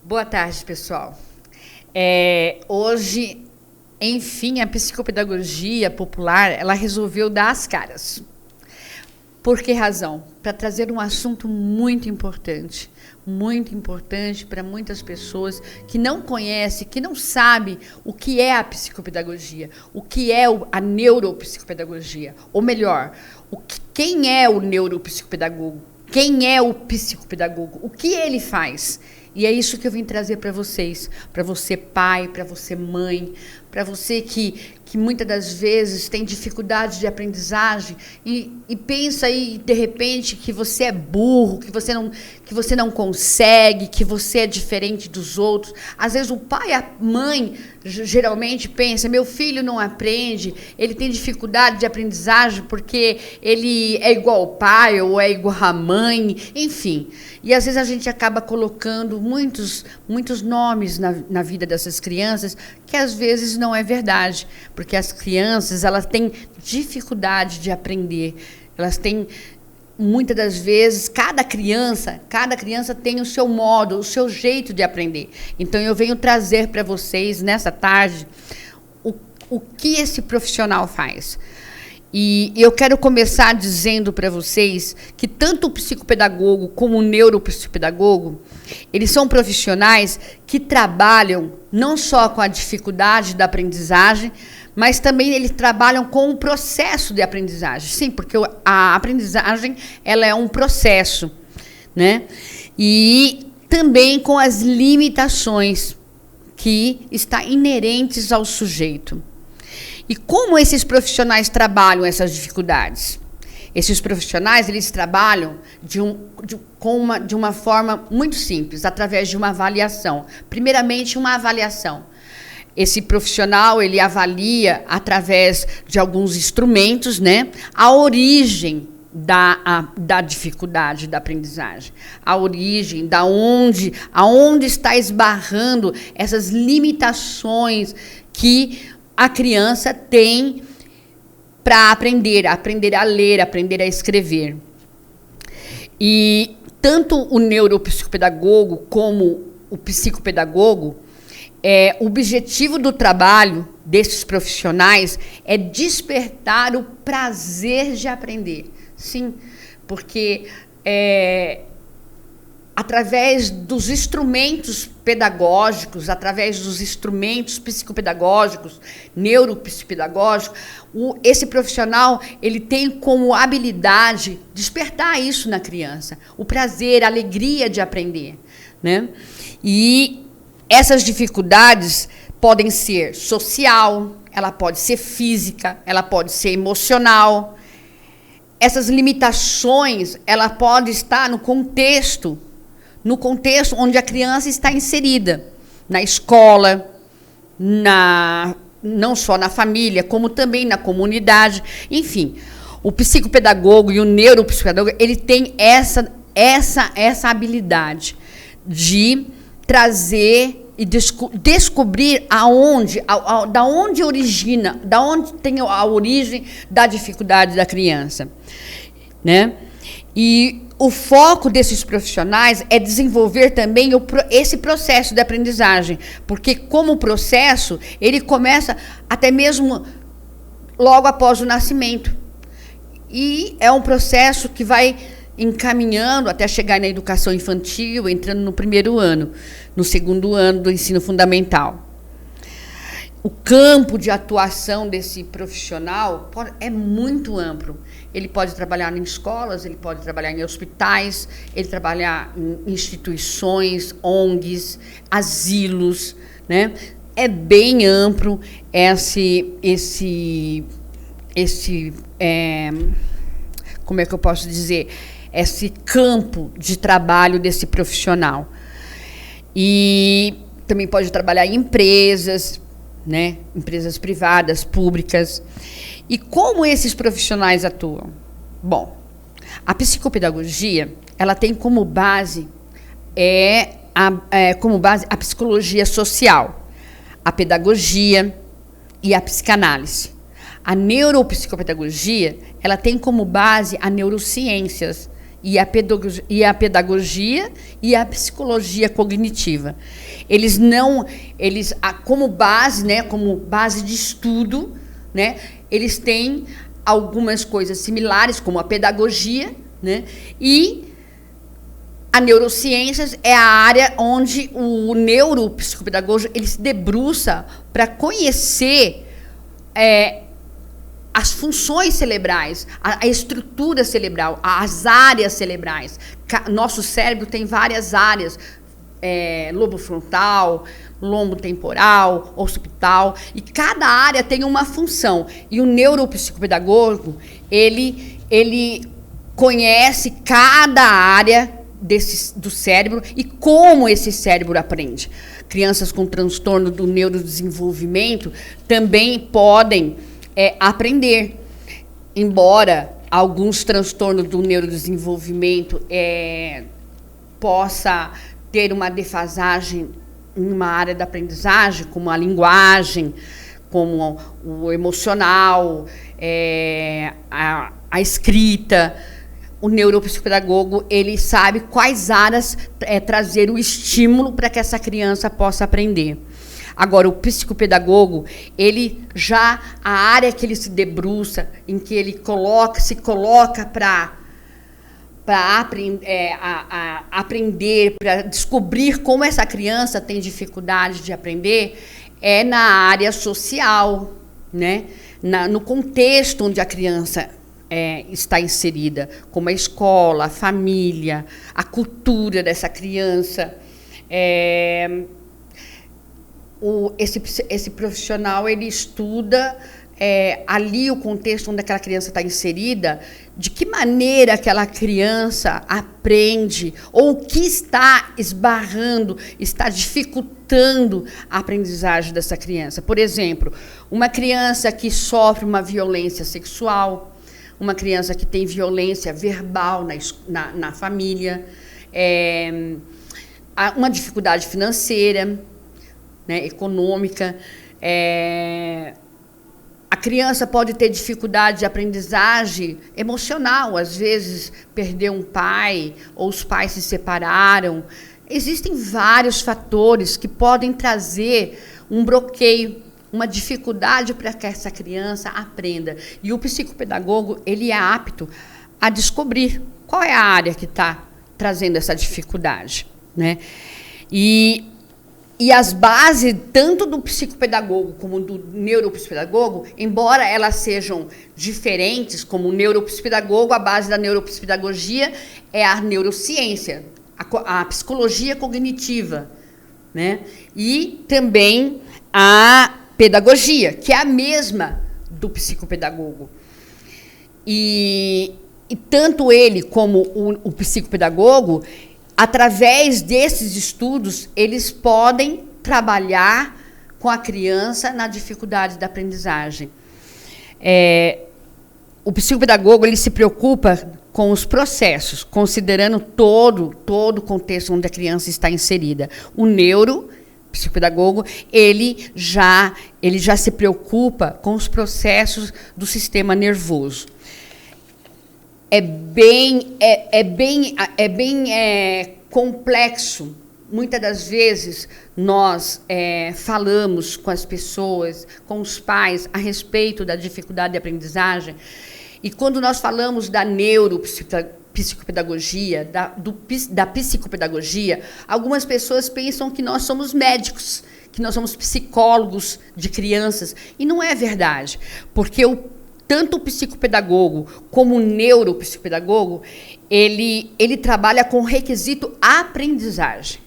Boa tarde, pessoal. Hoje, enfim, a psicopedagogia popular, ela resolveu dar as caras. Por que razão? Para trazer um assunto muito importante para muitas pessoas que não conhecem, que não sabem o que é a psicopedagogia, o que é a neuropsicopedagogia, ou melhor, quem é o neuropsicopedagogo, quem é o psicopedagogo, o que ele faz. E é isso que eu vim trazer para vocês, para você pai, para você mãe, para você que muitas das vezes tem dificuldade de aprendizagem e pensa aí, de repente, que você é burro, que você não consegue, que você é diferente dos outros. Às vezes o pai e a mãe geralmente pensa, meu filho não aprende, ele tem dificuldade de aprendizagem porque ele é igual ao pai ou é igual à mãe, enfim. E às vezes a gente acaba colocando muitos nomes na vida dessas crianças que às vezes não é verdade, porque as crianças, elas têm dificuldade de aprender. Elas têm, muitas das vezes, cada criança tem o seu modo, o seu jeito de aprender. Então, eu venho trazer para vocês, nessa tarde, o que esse profissional faz. E eu quero começar dizendo para vocês que tanto o psicopedagogo como o neuropsicopedagogo, eles são profissionais que trabalham não só com a dificuldade da aprendizagem, mas também eles trabalham com o processo de aprendizagem. Sim, porque a aprendizagem ela é um processo, né? E também com as limitações que estão inerentes ao sujeito. E como esses profissionais trabalham essas dificuldades? Esses profissionais, eles trabalham de uma forma muito simples, através de uma avaliação. Primeiramente, uma avaliação. Esse profissional, ele avalia, através de alguns instrumentos, né, a origem da dificuldade da aprendizagem. A origem, aonde está esbarrando essas limitações que a criança tem para aprender a ler, aprender a escrever. E tanto o neuropsicopedagogo como o psicopedagogo, o objetivo do trabalho desses profissionais é despertar o prazer de aprender. Sim, porque através dos instrumentos pedagógicos, através dos instrumentos psicopedagógicos, neuropsicopedagógicos, esse profissional ele tem como habilidade despertar isso na criança, o prazer, a alegria de aprender, né? E essas dificuldades podem ser social, ela pode ser física, ela pode ser emocional. Essas limitações, ela pode estar no contexto onde a criança está inserida, na escola, não só na família, como também na comunidade. Enfim, o psicopedagogo e o neuropsicopedagogo, ele tem essa habilidade de trazer e descobrir da onde origina, da onde tem a origem da dificuldade da criança, né? E o foco desses profissionais é desenvolver também esse processo de aprendizagem, porque como processo, ele começa até mesmo logo após o nascimento. E é um processo que vai encaminhando até chegar na educação infantil, entrando no primeiro ano, no segundo ano do ensino fundamental. O campo de atuação desse profissional é muito amplo. Ele pode trabalhar em escolas, ele pode trabalhar em hospitais, ele trabalhar em instituições, ONGs, asilos, né? É bem amplo como é que eu posso dizer? Esse campo de trabalho desse profissional. E também pode trabalhar em empresas, né? Empresas privadas, públicas. E como esses profissionais atuam? Bom, a psicopedagogia, ela tem como base a psicologia social, a pedagogia e a psicanálise. A neuropsicopedagogia, ela tem como base as neurociências e a pedagogia e a psicologia cognitiva. Como base, né, como base de estudo, né, eles têm algumas coisas similares, como a pedagogia, né, e a neurociências é a área onde o neuropsicopedagogo ele se debruça para conhecer as funções cerebrais, a estrutura cerebral, as áreas cerebrais. Nosso cérebro tem várias áreas, lobo frontal, lombo temporal, occipital, e cada área tem uma função. E o neuropsicopedagogo, ele conhece cada área do cérebro e como esse cérebro aprende. Crianças com transtorno do neurodesenvolvimento também podem aprender, embora alguns transtornos do neurodesenvolvimento possa ter uma defasagem em uma área da aprendizagem, como a linguagem, como o emocional, a escrita. O neuropsicopedagogo ele sabe quais áreas trazer o estímulo para que essa criança possa aprender. Agora, o psicopedagogo, a área que ele se debruça, em que ele se coloca para aprender, para descobrir como essa criança tem dificuldade de aprender, é na área social, né? No contexto onde a criança está inserida, como a escola, a família, a cultura dessa criança. Esse profissional ele estuda ali o contexto onde aquela criança está inserida, de que maneira aquela criança aprende, ou o que está esbarrando, está dificultando a aprendizagem dessa criança. Por exemplo, uma criança que sofre uma violência sexual, uma criança que tem violência verbal na família, uma dificuldade financeira, né, econômica. A criança pode ter dificuldade de aprendizagem emocional, às vezes perdeu um pai, ou os pais se separaram. Existem vários fatores que podem trazer um bloqueio, uma dificuldade para que essa criança aprenda. E o psicopedagogo ele é apto a descobrir qual é a área que está trazendo essa dificuldade, né? E as bases, tanto do psicopedagogo como do neuropsicopedagogo, embora elas sejam diferentes, como o neuropsicopedagogo, a base da neuropsicopedagogia é a neurociência, a psicologia cognitiva, né? E também a pedagogia, que é a mesma do psicopedagogo. E tanto ele como o psicopedagogo, através desses estudos, eles podem trabalhar com a criança na dificuldade da aprendizagem. O psicopedagogo ele se preocupa com os processos, considerando todo o contexto onde a criança está inserida. O neuropsicopedagogo ele já se preocupa com os processos do sistema nervoso. É bem complexo. Muitas das vezes nós falamos com as pessoas, com os pais, a respeito da dificuldade de aprendizagem. E quando nós falamos da neuropsicopedagogia, da psicopedagogia, algumas pessoas pensam que nós somos médicos, que nós somos psicólogos de crianças. E não é verdade, porque tanto o psicopedagogo como o neuropsicopedagogo, ele trabalha com requisito aprendizagem.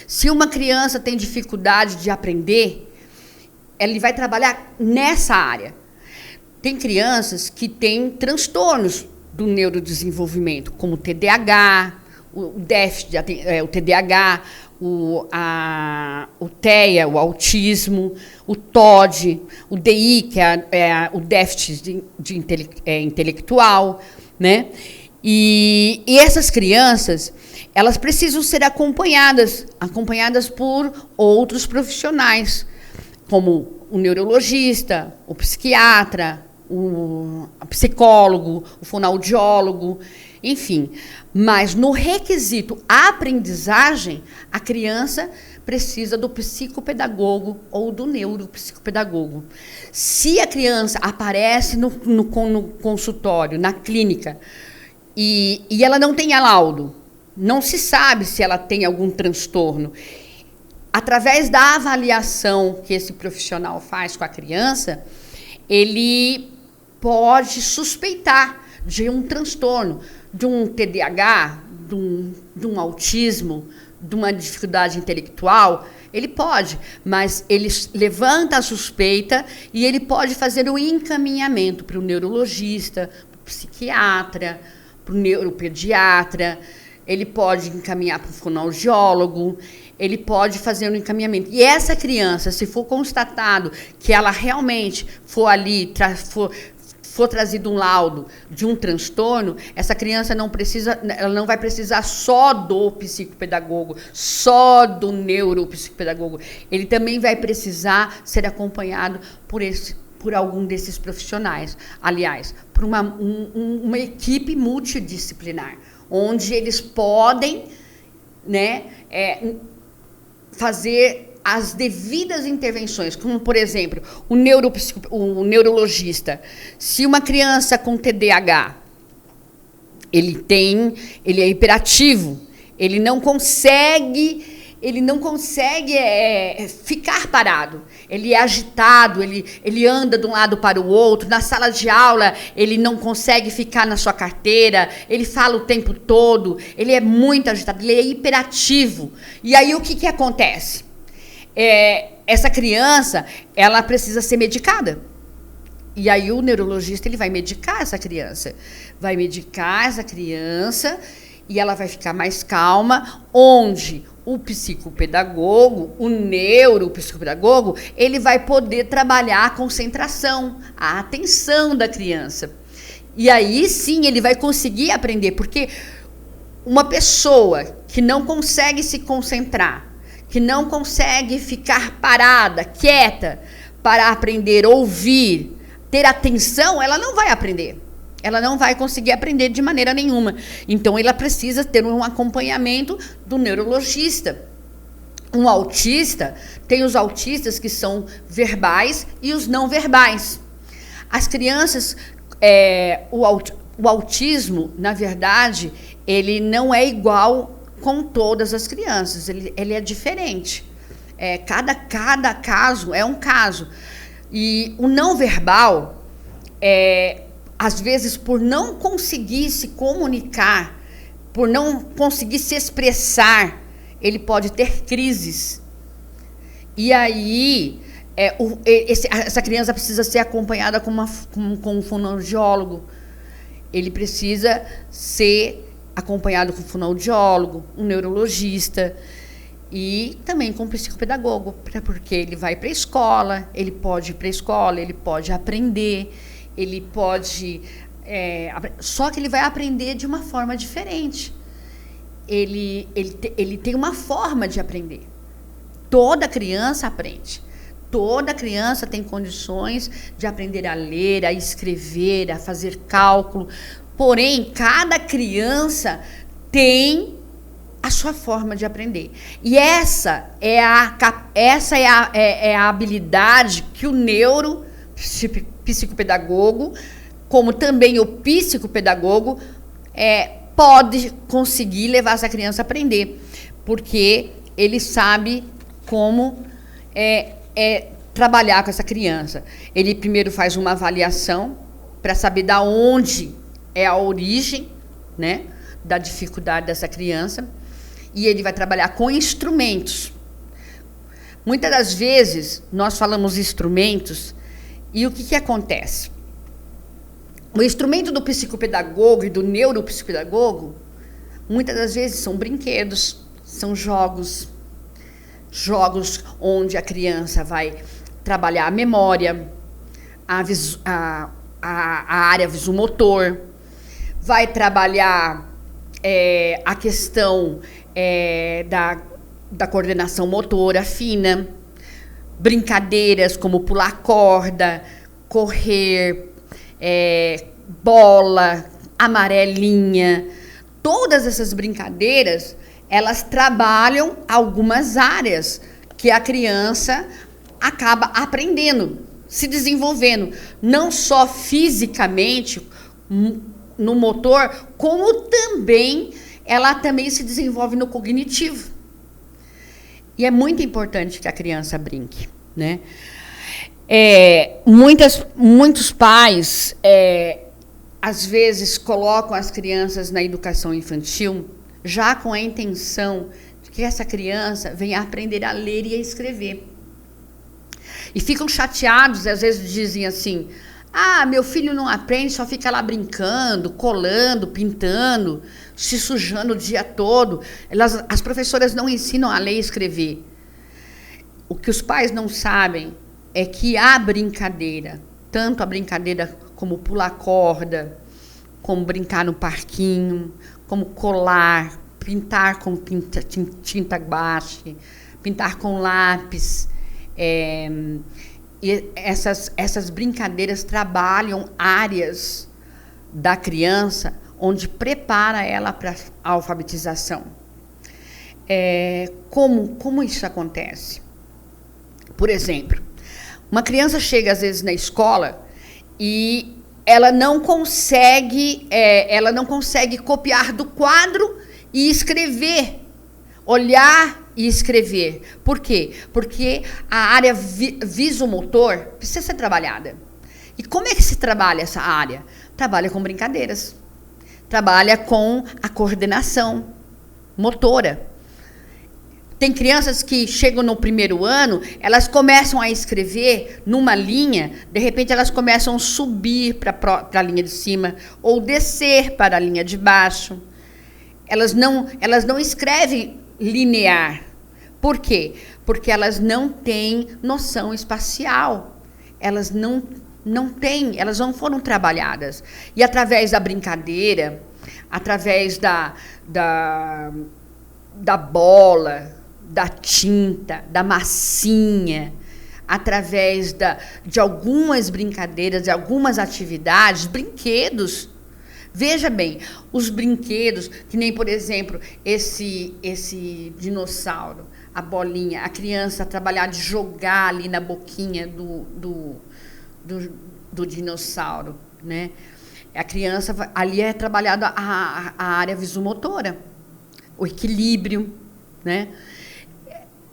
Se uma criança tem dificuldade de aprender, ele vai trabalhar nessa área. Tem crianças que têm transtornos do neurodesenvolvimento, como o TDAH, o déficit, o TDAH, o TEA, o autismo, o TOD, o DI, que é o déficit intelectual, né? E essas crianças, elas precisam ser acompanhadas por outros profissionais, como o neurologista, o psiquiatra, o psicólogo, o fonoaudiólogo. enfim. Mas no requisito aprendizagem, a criança precisa do psicopedagogo ou do neuropsicopedagogo. Se a criança aparece no consultório, na clínica, e ela não tem laudo, não se sabe se ela tem algum transtorno, através da avaliação que esse profissional faz com a criança, ele pode suspeitar de um transtorno, de um TDAH, de um autismo, de uma dificuldade intelectual. Ele pode, mas ele levanta a suspeita e ele pode fazer o encaminhamento para o neurologista, para o psiquiatra, para o neuropediatra, ele pode encaminhar para o fonoaudiólogo, ele pode fazer um encaminhamento. E essa criança, se for constatado que ela realmente for ali, for trazido um laudo de um transtorno, essa criança ela não vai precisar só do psicopedagogo, só do neuropsicopedagogo. Ele também vai precisar ser acompanhado por algum desses profissionais. Aliás, por uma equipe multidisciplinar, onde eles podem, né, fazer as devidas intervenções, como, por exemplo, o neurologista. Se uma criança com TDAH, ele é hiperativo, ele não consegue ficar parado. Ele é agitado, ele anda de um lado para o outro. Na sala de aula, ele não consegue ficar na sua carteira. Ele fala o tempo todo. Ele é muito agitado, ele é hiperativo. E aí, o que acontece? Essa criança, ela precisa ser medicada. E aí, o neurologista, ele vai medicar essa criança. Vai medicar essa criança e ela vai ficar mais calma, onde o psicopedagogo, o neuropsicopedagogo, ele vai poder trabalhar a concentração, a atenção da criança. E aí sim ele vai conseguir aprender, porque uma pessoa que não consegue se concentrar, que não consegue ficar parada, quieta, para aprender, ouvir, ter atenção, ela não vai aprender. Ela não vai conseguir aprender de maneira nenhuma. Então, ela precisa ter um acompanhamento do neurologista. Um autista, tem os autistas que são verbais e os não verbais. As crianças, o autismo, na verdade, ele não é igual com todas as crianças. Ele é diferente. Cada caso é um caso. E o não verbal às vezes, por não conseguir se comunicar, por não conseguir se expressar, ele pode ter crises. E aí, essa criança precisa ser acompanhada com um fonoaudiólogo. Ele precisa ser acompanhado com um fonoaudiólogo, um neurologista e também com um psicopedagogo, porque ele vai para a escola, ele pode ir para a escola, ele pode aprender. Ele pode... só que ele vai aprender de uma forma diferente. Ele tem uma forma de aprender. Toda criança aprende. Toda criança tem condições de aprender a ler, a escrever, a fazer cálculo. Porém, cada criança tem a sua forma de aprender. E essa é a habilidade que o neuropsicopedagogo, como também o psicopedagogo, pode conseguir levar essa criança a aprender, porque ele sabe como trabalhar com essa criança. Ele primeiro faz uma avaliação para saber da onde é a origem, né, da dificuldade dessa criança, e ele vai trabalhar com instrumentos. Muitas das vezes nós falamos instrumentos. E o que acontece? O instrumento do psicopedagogo e do neuropsicopedagogo, muitas das vezes são brinquedos, são jogos onde a criança vai trabalhar a memória, a área visomotor, vai trabalhar a questão da coordenação motora fina, brincadeiras como pular corda, correr, bola, amarelinha. Todas essas brincadeiras, elas trabalham algumas áreas que a criança acaba aprendendo, se desenvolvendo, não só fisicamente, no motor, como também ela também se desenvolve no cognitivo. E é muito importante que a criança brinque, né? Muitos pais, às vezes, colocam as crianças na educação infantil já com a intenção de que essa criança venha aprender a ler e a escrever. E ficam chateados, às vezes dizem assim, meu filho não aprende, só fica lá brincando, colando, pintando, se sujando o dia todo. As professoras não ensinam a ler e escrever. O que os pais não sabem é que há brincadeira, tanto a brincadeira como pular corda, como brincar no parquinho, como colar, pintar com tinta guache, pintar com lápis. E essas brincadeiras trabalham áreas da criança onde prepara ela para a alfabetização. Como isso acontece? Por exemplo, uma criança chega às vezes na escola e ela não consegue copiar do quadro e escrever, olhar e escrever. Por quê? Porque a área visomotor precisa ser trabalhada. E como é que se trabalha essa área? Trabalha com brincadeiras. Trabalha com a coordenação motora. Tem crianças que chegam no primeiro ano, elas começam a escrever numa linha, de repente elas começam a subir para a linha de cima ou descer para a linha de baixo. Elas não escrevem linear. Por quê? Porque elas não têm noção espacial. Elas não têm, elas não foram trabalhadas. E através da brincadeira, através da bola, da tinta, da massinha, através de algumas brincadeiras, de algumas atividades, brinquedos. Veja bem, os brinquedos, que nem, por exemplo, esse dinossauro, a bolinha, a criança trabalhar de jogar ali na boquinha do dinossauro, né? A criança, ali é trabalhada a área visomotora, o equilíbrio, né?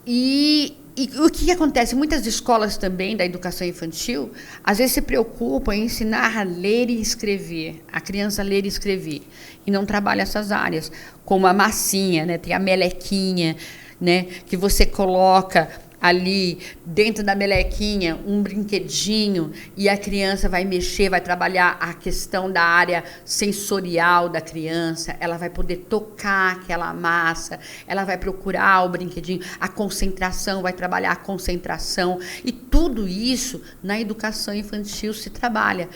E o que acontece? Muitas escolas também da educação infantil, às vezes se preocupam em ensinar a ler e escrever, a criança a ler e escrever, e não trabalha essas áreas, como a massinha, né? Tem a melequinha, né? Que você coloca ali dentro da melequinha um brinquedinho e a criança vai mexer, vai trabalhar a questão da área sensorial da criança, ela vai poder tocar aquela massa, ela vai procurar o brinquedinho, a concentração, vai trabalhar a concentração, e tudo isso na educação infantil se trabalha.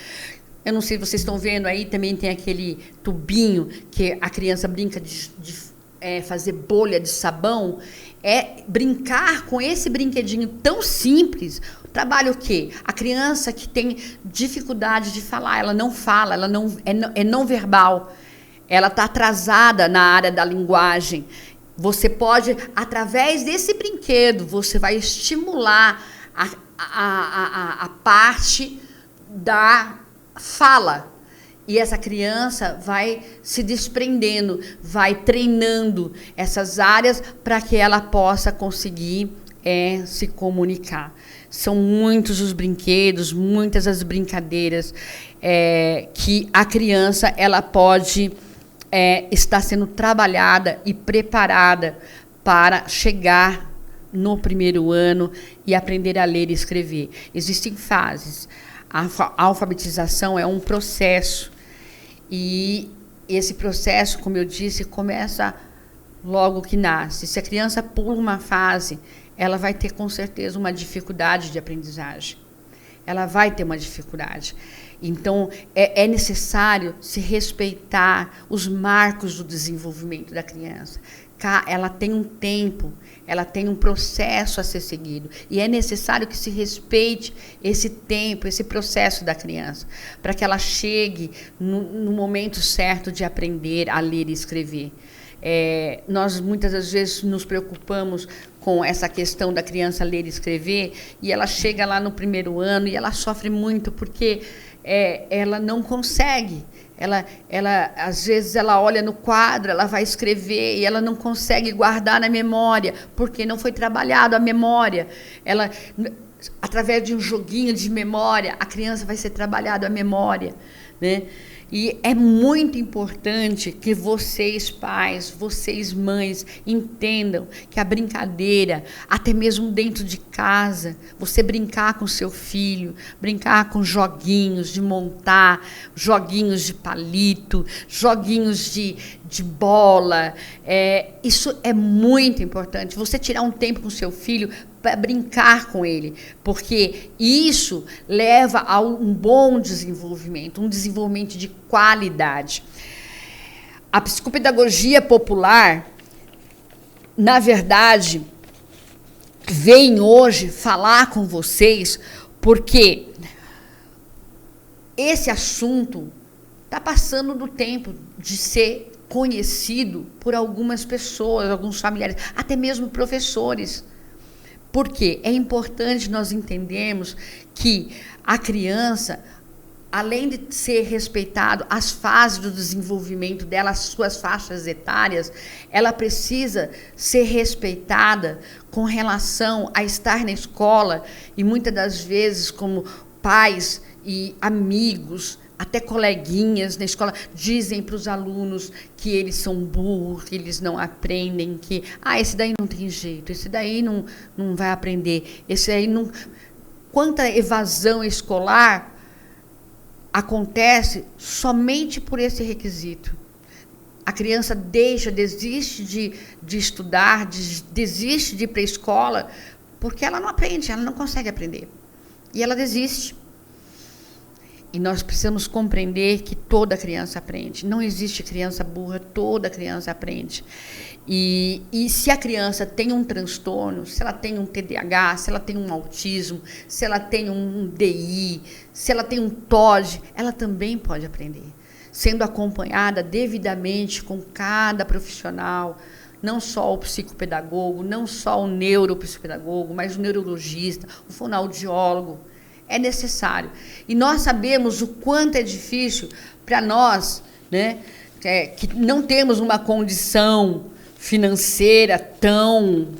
Eu não sei se vocês estão vendo aí, também tem aquele tubinho que a criança brinca de fazer bolha de sabão. Brincar com esse brinquedinho tão simples. Trabalha o quê? A criança que tem dificuldade de falar, ela não fala, ela é não verbal, ela está atrasada na área da linguagem. Você pode, através desse brinquedo, você vai estimular a parte da fala. E essa criança vai se desprendendo, vai treinando essas áreas para que ela possa conseguir se comunicar. São muitos os brinquedos, muitas as brincadeiras que a criança ela pode estar sendo trabalhada e preparada para chegar no primeiro ano e aprender a ler e escrever. Existem fases. A alfabetização é um processo. E esse processo, como eu disse, começa logo que nasce. Se a criança pula uma fase, ela vai ter, com certeza, uma dificuldade de aprendizagem. Ela vai ter uma dificuldade. Então, é necessário se respeitar os marcos do desenvolvimento da criança. ela tem um tempo, ela tem um processo a ser seguido. E é necessário que se respeite esse tempo, esse processo da criança, para que ela chegue no momento certo de aprender a ler e escrever. Nós muitas das vezes nos preocupamos com essa questão da criança ler e escrever, e ela chega lá no primeiro ano e ela sofre muito porque ela não consegue. Às vezes ela olha no quadro, ela vai escrever e ela não consegue guardar na memória, porque não foi trabalhado a memória. Através de um joguinho de memória, a criança vai ser trabalhada a memória, né? E é muito importante que vocês, pais, vocês, mães, entendam que a brincadeira, até mesmo dentro de casa, você brincar com seu filho, brincar com joguinhos de montar, joguinhos de palito, joguinhos de bola, isso é muito importante. Você tirar um tempo com seu filho para brincar com ele, porque isso leva a um bom desenvolvimento, um desenvolvimento de qualidade. A psicopedagogia popular, na verdade, vem hoje falar com vocês porque esse assunto está passando do tempo de ser conhecido por algumas pessoas, alguns familiares, até mesmo professores. Porque é importante nós entendermos que a criança, além de ser respeitado as fases do desenvolvimento dela, as suas faixas etárias, ela precisa ser respeitada com relação a estar na escola e muitas das vezes como pais e amigos, até coleguinhas na escola dizem para os alunos que eles são burros, que eles não aprendem, que esse daí não tem jeito, esse daí não vai aprender, esse aí não... Quanta evasão escolar acontece somente por esse requisito. A criança desiste de estudar, desiste de ir para a escola, porque ela não aprende, ela não consegue aprender. E ela desiste. E nós precisamos compreender que toda criança aprende. Não existe criança burra, toda criança aprende. E se a criança tem um transtorno, se ela tem um TDAH, se ela tem um autismo, se ela tem um DI, se ela tem um TOD, ela também pode aprender. Sendo acompanhada devidamente com cada profissional, não só o psicopedagogo, não só o neuropsicopedagogo, mas o neurologista, o fonoaudiólogo. É necessário. E nós sabemos o quanto é difícil para nós, né, que não temos uma condição financeira tão...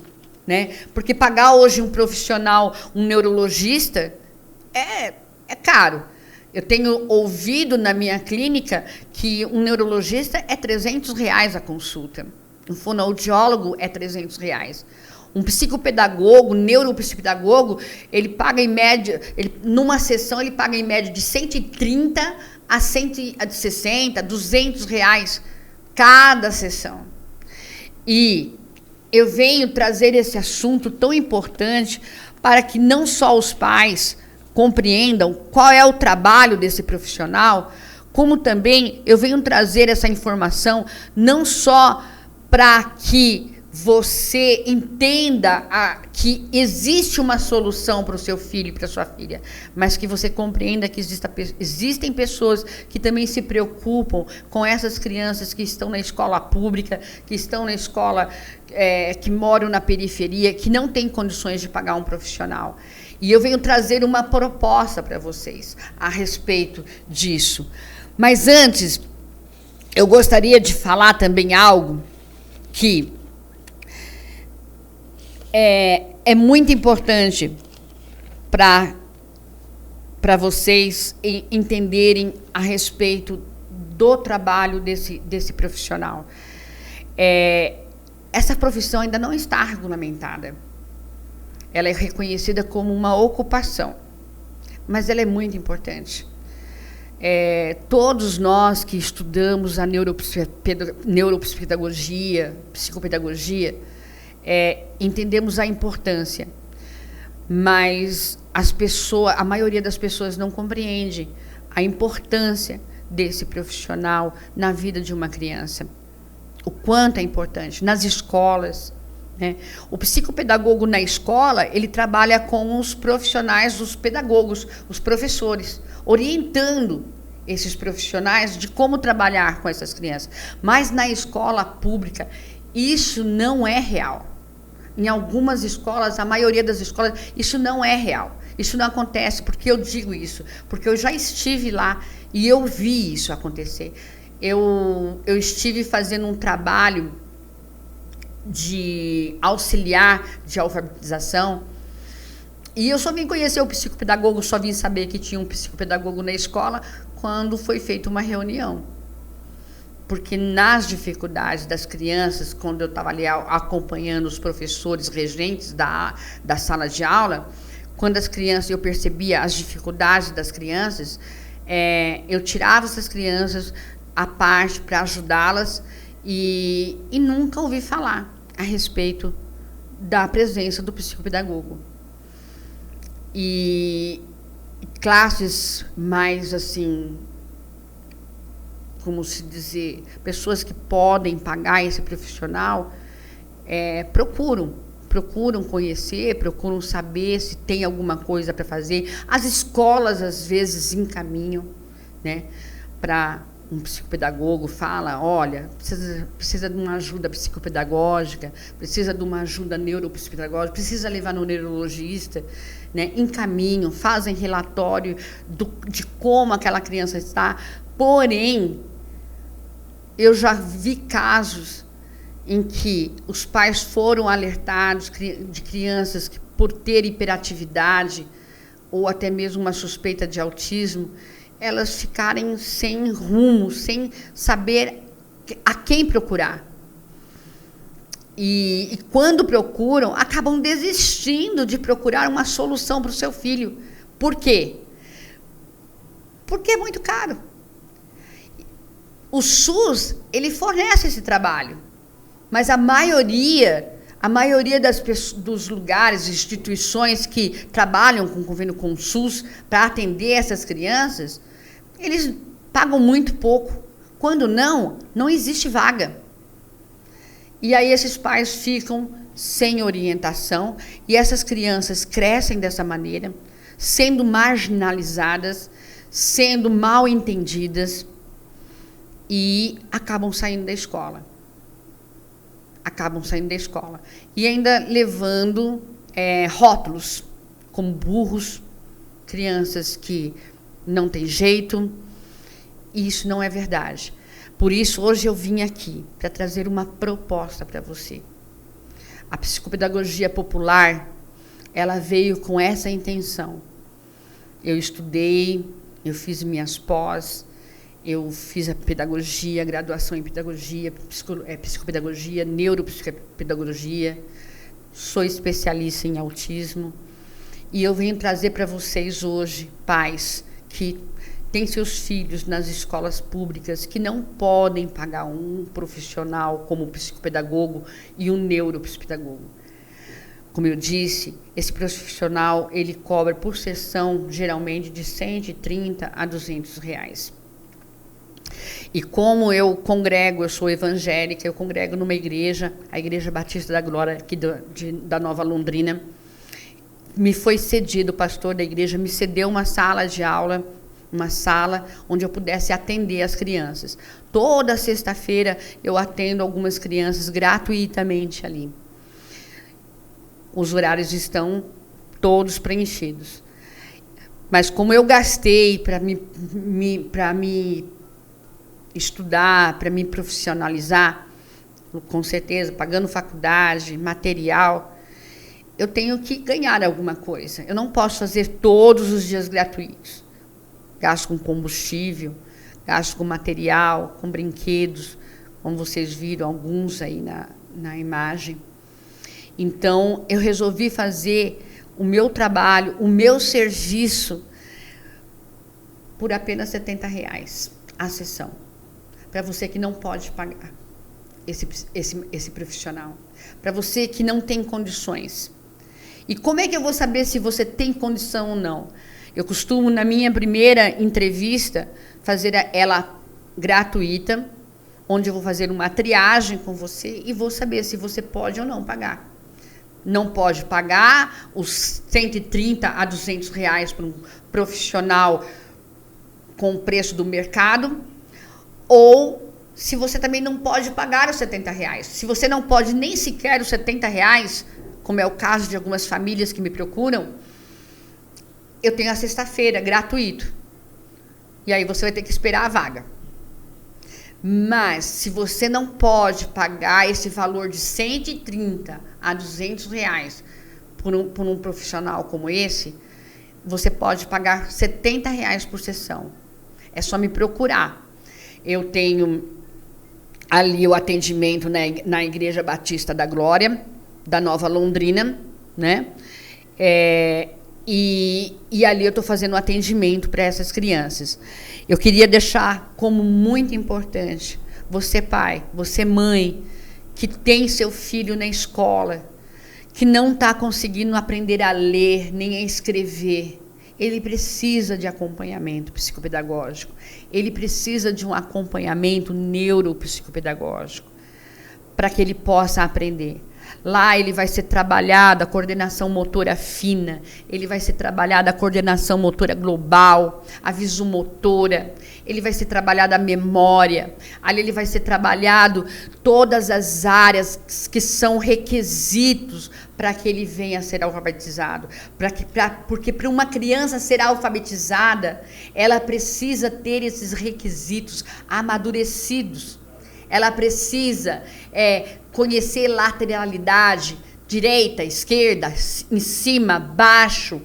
né, porque pagar hoje um profissional, um neurologista, é caro. Eu tenho ouvido na minha clínica que um neurologista é R$300 a consulta. Um fonoaudiólogo é R$300. Um psicopedagogo, neuropsicopedagogo, ele paga em média, numa sessão ele paga em média de 130 a 160, R$200 cada sessão. E eu venho trazer esse assunto tão importante para que não só os pais compreendam qual é o trabalho desse profissional, como também eu venho trazer essa informação não só para que você entenda que existe uma solução para o seu filho e para a sua filha, mas que você compreenda que existem pessoas que também se preocupam com essas crianças que estão na escola pública, que estão na escola, que moram na periferia, que não têm condições de pagar um profissional. E eu venho trazer uma proposta para vocês a respeito disso. Mas antes, eu gostaria de falar também algo que é muito importante para vocês entenderem a respeito do trabalho desse profissional. Essa profissão ainda não está regulamentada. Ela é reconhecida como uma ocupação, mas ela é muito importante. Todos nós que estudamos a neuropsicopedagogia, psicopedagogia, entendemos a importância, mas a maioria das pessoas não compreende a importância desse profissional na vida de uma criança. O quanto é importante nas escolas, né? O psicopedagogo na escola, ele trabalha com os profissionais, os pedagogos, os professores, orientando esses profissionais de como trabalhar com essas crianças. Mas na escola pública, isso não é real. Em algumas escolas, a maioria das escolas, isso não é real. Isso não acontece. Por que eu digo isso? Porque eu já estive lá e eu vi isso acontecer. Eu estive fazendo um trabalho de auxiliar de alfabetização e eu só vim conhecer o psicopedagogo, só vim saber que tinha um psicopedagogo na escola quando foi feita uma reunião. Porque nas dificuldades das crianças, quando eu estava ali acompanhando os professores regentes da sala de aula, quando as crianças, eu percebia as dificuldades das crianças, eu tirava essas crianças à parte para ajudá-las e nunca ouvi falar a respeito da presença do psicopedagogo. E classes mais assim, como se dizer, pessoas que podem pagar esse profissional, procuram conhecer, procuram saber se tem alguma coisa para fazer. As escolas, às vezes, encaminham, né, para um psicopedagogo, fala, olha, precisa de uma ajuda psicopedagógica, precisa de uma ajuda neuropsicopedagógica, precisa levar no neurologista, né, encaminham, fazem relatório de como aquela criança está. Porém, eu já vi casos em que os pais foram alertados de crianças que, por ter hiperatividade ou até mesmo uma suspeita de autismo, elas ficarem sem rumo, sem saber a quem procurar. E quando procuram, acabam desistindo de procurar uma solução para o seu filho. Por quê? Porque é muito caro. O SUS, ele fornece esse trabalho, mas a maioria dos lugares, instituições que trabalham com convênio com o SUS para atender essas crianças, eles pagam muito pouco. Quando não existe vaga. E aí esses pais ficam sem orientação e essas crianças crescem dessa maneira, sendo marginalizadas, sendo mal entendidas e acabam saindo da escola. E ainda levando rótulos como burros, crianças que não têm jeito. E isso não é verdade. Por isso, hoje eu vim aqui para trazer uma proposta para você. A psicopedagogia popular, ela veio com essa intenção. Eu estudei, eu fiz minhas pós, eu fiz a pedagogia, graduação em pedagogia, psicopedagogia, neuropsicopedagogia, sou especialista em autismo e eu venho trazer para vocês hoje, pais que têm seus filhos nas escolas públicas que não podem pagar um profissional como psicopedagogo e um neuropsicopedagogo. Como eu disse, esse profissional ele cobra por sessão geralmente de 130 a 200 reais. E como eu sou evangélica, eu congrego numa igreja, a Igreja Batista da Glória, aqui da Nova Londrina. Me foi cedido, o pastor da igreja me cedeu uma sala de aula, uma sala onde eu pudesse atender as crianças. Toda sexta-feira eu atendo algumas crianças gratuitamente ali. Os horários estão todos preenchidos. Mas como eu gastei para me estudar, para me profissionalizar, com certeza, pagando faculdade, material, eu tenho que ganhar alguma coisa. Eu não posso fazer todos os dias gratuitos. Gasto com combustível, gasto com material, com brinquedos, como vocês viram alguns aí na imagem. Então, eu resolvi fazer o meu trabalho, o meu serviço, por apenas R$70 a sessão. Para você que não pode pagar esse profissional. Para você que não tem condições. E como é que eu vou saber se você tem condição ou não? Eu costumo, na minha primeira entrevista, fazer ela gratuita, onde eu vou fazer uma triagem com você e vou saber se você pode ou não pagar. Não pode pagar os 130 a 200 reais para um profissional com o preço do mercado, ou se você também não pode pagar os 70 reais. Se você não pode nem sequer os 70 reais, como é o caso de algumas famílias que me procuram, eu tenho a sexta-feira, gratuito. E aí você vai ter que esperar a vaga. Mas, se você não pode pagar esse valor de 130 a 200 reais por um profissional como esse, você pode pagar 70 reais por sessão. É só me procurar. Eu tenho ali o atendimento na Igreja Batista da Glória, da Nova Londrina, né? E ali eu estou fazendo um atendimento para essas crianças. Eu queria deixar como muito importante, você pai, você mãe, que tem seu filho na escola, que não está conseguindo aprender a ler nem a escrever, ele precisa de acompanhamento psicopedagógico, ele precisa de um acompanhamento neuropsicopedagógico, para que ele possa aprender. Lá ele vai ser trabalhado a coordenação motora fina, ele vai ser trabalhado a coordenação motora global, a visomotora, ele vai ser trabalhado a memória, ali ele vai ser trabalhado todas as áreas que são requisitos para que ele venha a ser alfabetizado. Porque para uma criança ser alfabetizada, ela precisa ter esses requisitos amadurecidos. Ela precisa conhecer lateralidade, direita, esquerda, em cima, baixo,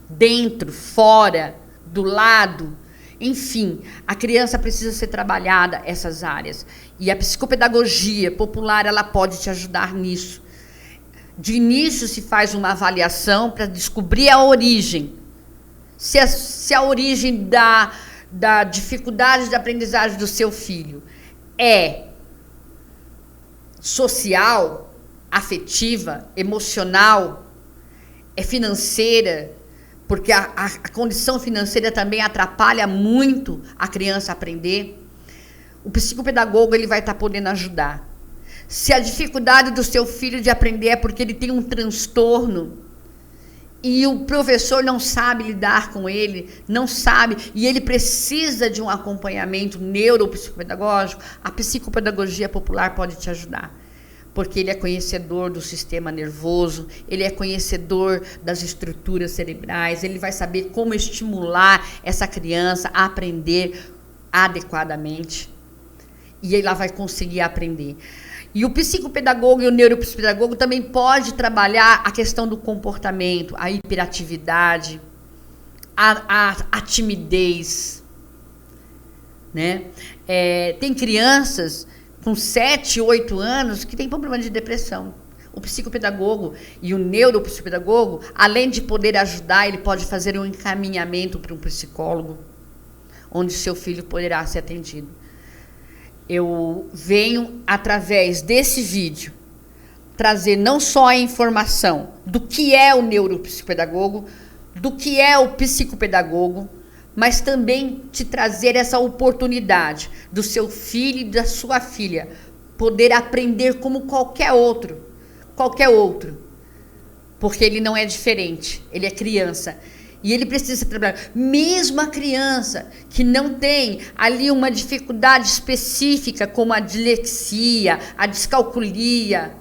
dentro, fora, do lado. Enfim, a criança precisa ser trabalhada essas áreas. E a psicopedagogia popular, ela pode te ajudar nisso. De início se faz uma avaliação para descobrir a origem. Se a origem da dificuldade de aprendizagem do seu filho é social, afetiva, emocional, é financeira, porque a condição financeira também atrapalha muito a criança a aprender, o psicopedagogo ele vai estar podendo ajudar. Se a dificuldade do seu filho de aprender é porque ele tem um transtorno e o professor não sabe lidar com ele, não sabe, e ele precisa de um acompanhamento neuropsicopedagógico, a psicopedagogia popular pode te ajudar. Porque ele é conhecedor do sistema nervoso, ele é conhecedor das estruturas cerebrais, ele vai saber como estimular essa criança a aprender adequadamente. E ela vai conseguir aprender. E o psicopedagogo e o neuropsicopedagogo também pode trabalhar a questão do comportamento, a hiperatividade, a timidez, né? Tem crianças com 7, 8 anos que tem problema de depressão. O psicopedagogo e o neuropsicopedagogo, além de poder ajudar, ele pode fazer um encaminhamento para um psicólogo, onde seu filho poderá ser atendido. Eu venho, através desse vídeo, trazer não só a informação do que é o neuropsicopedagogo, do que é o psicopedagogo, mas também te trazer essa oportunidade do seu filho e da sua filha poder aprender como qualquer outro, porque ele não é diferente, ele é criança. E ele precisa trabalhar. Mesmo a criança que não tem ali uma dificuldade específica, como a dislexia, a descalculia,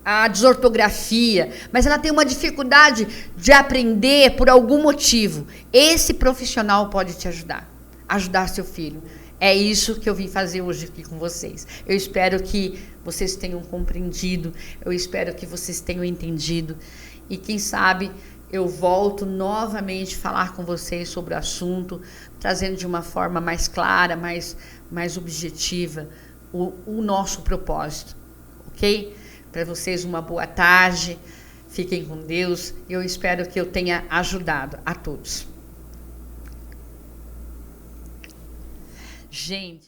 a desortografia, mas ela tem uma dificuldade de aprender por algum motivo. Esse profissional pode te ajudar seu filho. É isso que eu vim fazer hoje aqui com vocês. Eu espero que vocês tenham compreendido, eu espero que vocês tenham entendido. E quem sabe eu volto novamente a falar com vocês sobre o assunto, trazendo de uma forma mais clara, mais objetiva, o nosso propósito, ok? Para vocês uma boa tarde, fiquem com Deus, eu espero que eu tenha ajudado a todos. Gente...